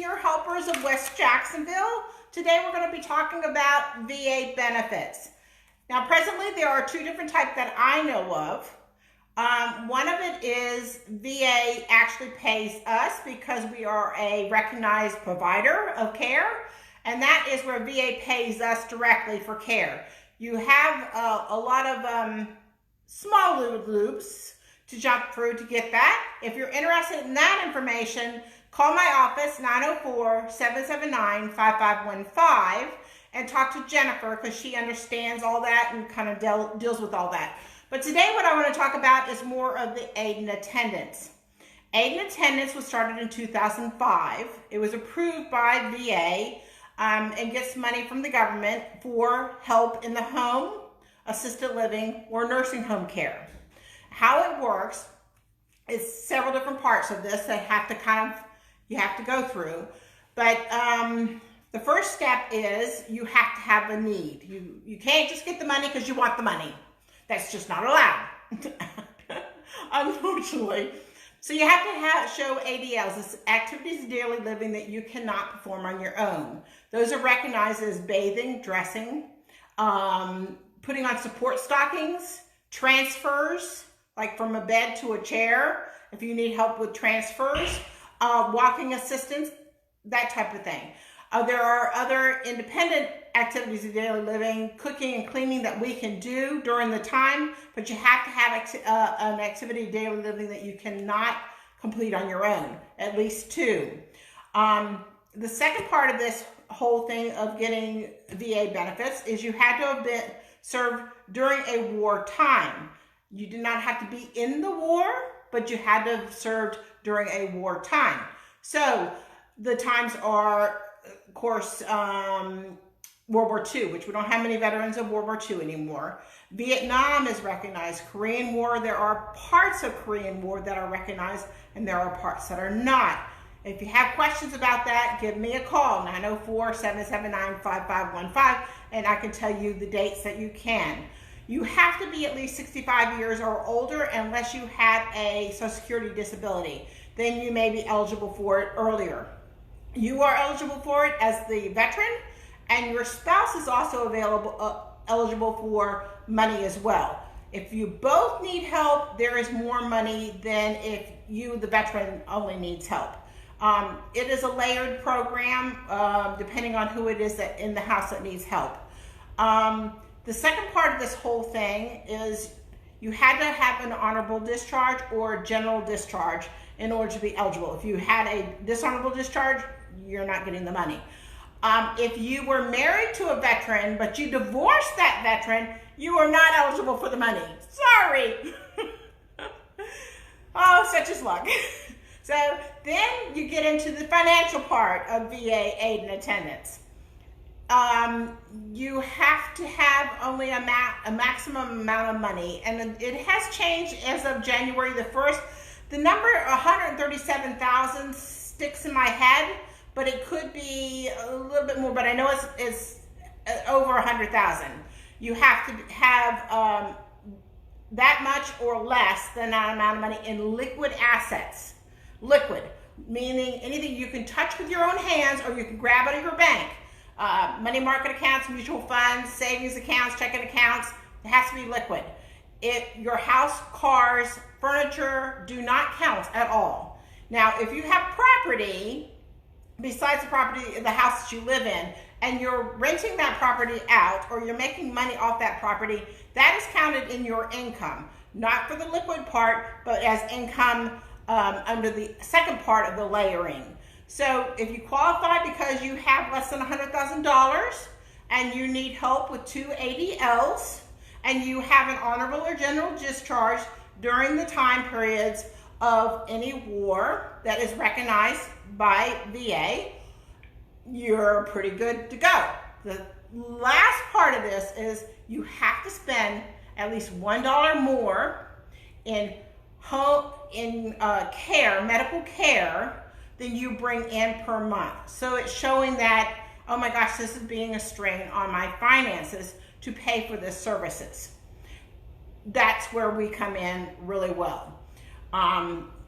Senior Helpers of West Jacksonville. Today we're going to be talking about VA benefits. Now presently there are two different types that I know of. One of it is VA actually pays us because we are a recognized provider of care, and that is where VA pays us directly for care. You have a lot of small loops to jump through to get that. If you're interested in that information, call my office, 904-779-5515, and talk to Jennifer because she understands all that and kind of deals with all that. But today what I want to talk about is more of the aid and attendance. Aid and attendance was started in 2005. It was approved by VA and gets money from the government for help in the home, assisted living, or nursing home care. How it works is several different parts of this that you have to go through. But the first step is you have to have a need. You can't just get the money because you want the money. That's just not allowed, unfortunately. So you have to show ADLs, it's activities of daily living that you cannot perform on your own. Those are recognized as bathing, dressing, putting on support stockings, transfers, like from a bed to a chair, if you need help with transfers, walking assistance, that type of thing. There are other independent activities of daily living, cooking and cleaning that we can do during the time, but you have to have an activity of daily living that you cannot complete on your own, at least two. The second part of this whole thing of getting VA benefits is you had to have been served during a war time. You did not have to be in the war, but you had to have served during a war time. So the times are, of course, World War II, which we don't have many veterans of World War II anymore. Vietnam is recognized. Korean War, there are parts of Korean War that are recognized, and there are parts that are not. If you have questions about that, give me a call, 904-779-5515, and I can tell you the dates that you can. You have to be at least 65 years or older unless you had a Social Security disability. Then you may be eligible for it earlier. You are eligible for it as the veteran, and your spouse is also eligible for money as well. If you both need help, there is more money than if you, the veteran, only needs help. It is a layered program depending on who it is that in the house that needs help. The second part of this whole thing is you had to have an honorable discharge or general discharge in order to be eligible. If you had a dishonorable discharge, you're not getting the money. If you were married to a veteran, but you divorced that veteran, you are not eligible for the money. Sorry. Oh, such is luck. So then you get into the financial part of VA aid and attendance. You have to have only a maximum amount of money, and it has changed as of January the 1st. The number 137,000 sticks in my head, but it could be a little bit more, but I know it's over 100,000. You have to have that much or less than that amount of money in liquid assets. Liquid, meaning anything you can touch with your own hands or you can grab out of your bank. Money market accounts, mutual funds, savings accounts, checking accounts, it has to be liquid. Your house, cars, furniture do not count at all. Now, if you have property, besides the property, the house that you live in, and you're renting that property out or you're making money off that property, that is counted in your income. Not for the liquid part, but as income under the second part of the layering. So if you qualify because you have less than $100,000 and you need help with 2 ADLs and you have an honorable or general discharge during the time periods of any war that is recognized by VA, you're pretty good to go. The last part of this is you have to spend at least $1 more in medical care than you bring in per month. So it's showing that, oh my gosh, this is being a strain on my finances to pay for the services. That's where we come in really well.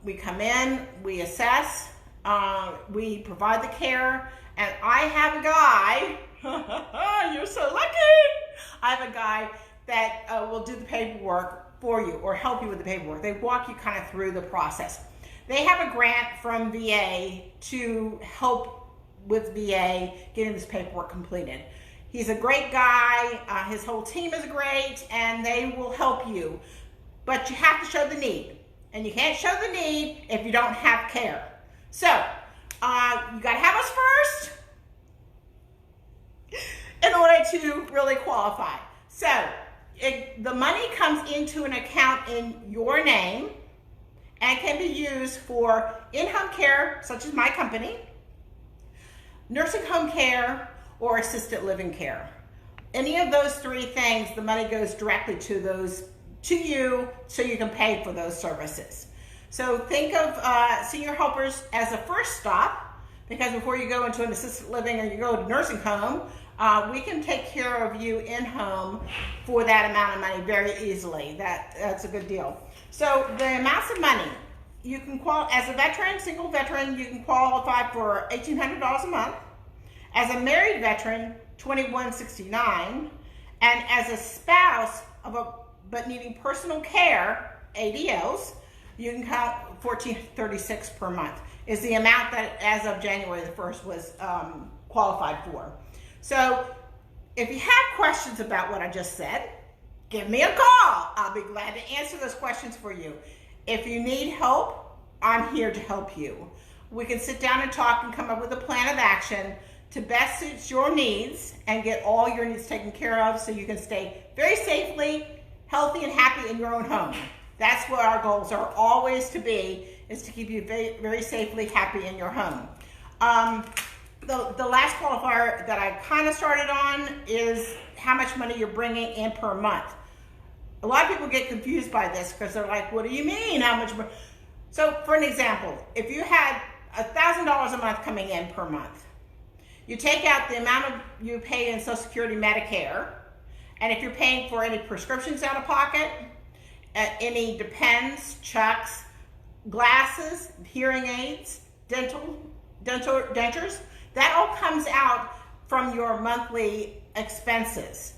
We come in, we assess, We provide the care, and I have a guy, you're so lucky, I have a guy that will do the paperwork for you or help you with the paperwork. They walk you kind of through the process. They have a grant from VA to help with VA getting this paperwork completed. He's a great guy, his whole team is great, and they will help you. But you have to show the need, and you can't show the need if you don't have care. So, you gotta have us first in order to really qualify. So, the money comes into an account in your name and can be used for in-home care, such as my company, nursing home care, or assisted living care. Any of those three things, the money goes directly to you so you can pay for those services. So think of senior helpers as a first stop, because before you go into an assisted living or you go to nursing home, we can take care of you in-home for that amount of money very easily. That's a good deal. So the amounts of money, you can as a veteran, single veteran, you can qualify for $1,800 a month. As a married veteran, $2,169, and as a spouse but needing personal care, ADLs, you can count $1,436 per month. Is the amount that as of January the 1st was qualified for. So if you have questions about what I just said, give me a call. I'll be glad to answer those questions for you. If you need help, I'm here to help you. We can sit down and talk and come up with a plan of action to best suit your needs and get all your needs taken care of so you can stay very safely, healthy, and happy in your own home. That's what our goals are always to be, is to keep you very, very safely happy in your home. The last qualifier that I kind of started on is how much money you're bringing in per month. A lot of people get confused by this because they're like, what do you mean? How much? So for an example, if you had $1,000 a month coming in per month, you take out the amount you pay in Social Security, Medicare, and if you're paying for any prescriptions out of pocket, any depends, checks, glasses, hearing aids, dentures, that all comes out from your monthly expenses.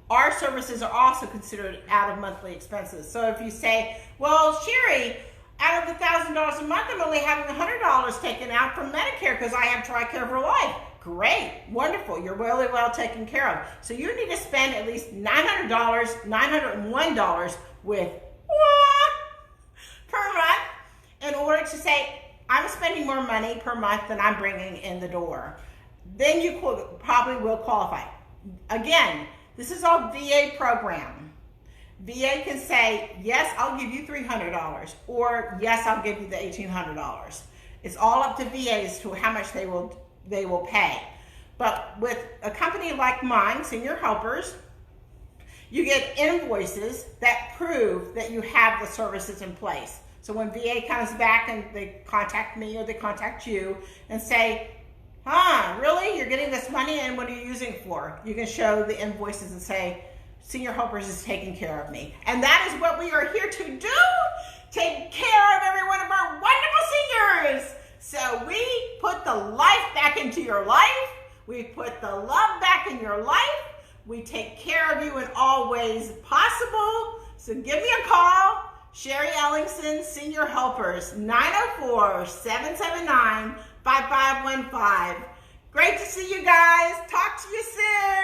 Our services are also considered out of monthly expenses. So if you say, well, Sheree, out of the $1,000 a month, I'm only having $100 taken out from Medicare because I have TRICARE for life. Great, wonderful, you're really well taken care of. So you need to spend at least $900, $901 with per month in order to say, I'm spending more money per month than I'm bringing in the door. Then you probably will qualify. Again, this is all VA program. VA can say, yes, I'll give you $300, or yes, I'll give you the $1,800. It's all up to VA as to how much they will pay. But with a company like mine, Senior Helpers, you get invoices that prove that you have the services in place. So when VA comes back and they contact me or they contact you and say, really? You're getting this money and what are you using it for? You can show the invoices and say, Senior Helpers is taking care of me. And that is what we are here to do. Take care of every one of our wonderful seniors. So we put the life back into your life. We put the love back in your life. We take care of you in all ways possible. So give me a call. Sheree Ellingson, Senior Helpers, 904-779-5515. Great to see you guys. Talk to you soon.